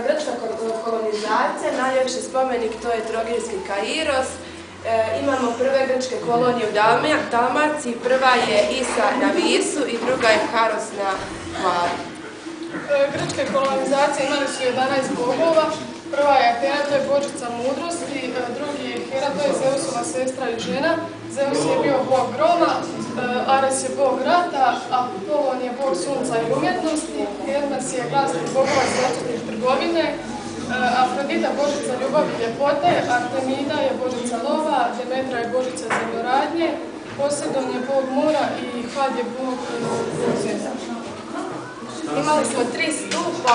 Grčka kolonizacija, najljepši spomenik to je Trogirski Kairos. Imamo prve grčke kolonije u Dalmaciji, prva je Isa na Visu i druga je Karos na Hvaru. Grčke kolonizacije imali su 11 bogova. Prva je Atena, to je božica mudrosti, drugi je Hera, to je Zeusova sestra i žena. Zeus je bio bog groma, Ares je bog rata, Apolon je bog sunca i umjetnosti, Hermes je glasni bogova zločitih trgovine, Afrodita božica ljubavi i ljepote, Artemida je božica lova, Demetra je božica zemljoradnje, Poseidon je bog mora i Had je bog svijeta. Imali smo 3 stupa,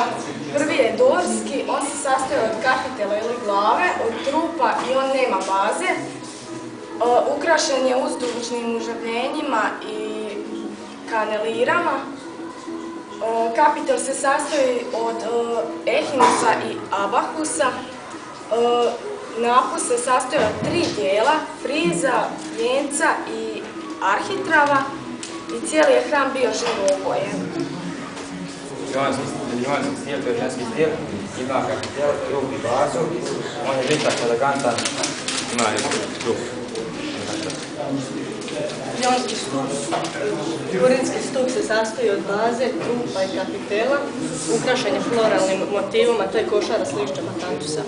prvi je dorski, on se sastoji od kapitela ili glave, od trupa i on nema baze. Ukrašen je uzdužnim užavljenjima i kanelirama. Kapitel se sastoji od ehinusa i abakusa. Napus se sastoji od 3 dijela, friza, vjenca i arhitrava i cijeli je hram bio živo obojen. Livanski stil, to je ženski stil, ima kapitel, trup i bazu, on je vitak, elegantan, ima trup. Jonski stup. Korinski stup se sastoji od baze, trupa i kapitela, ukrašen je floralnim motivom, a to je košara s lišćama tantusa.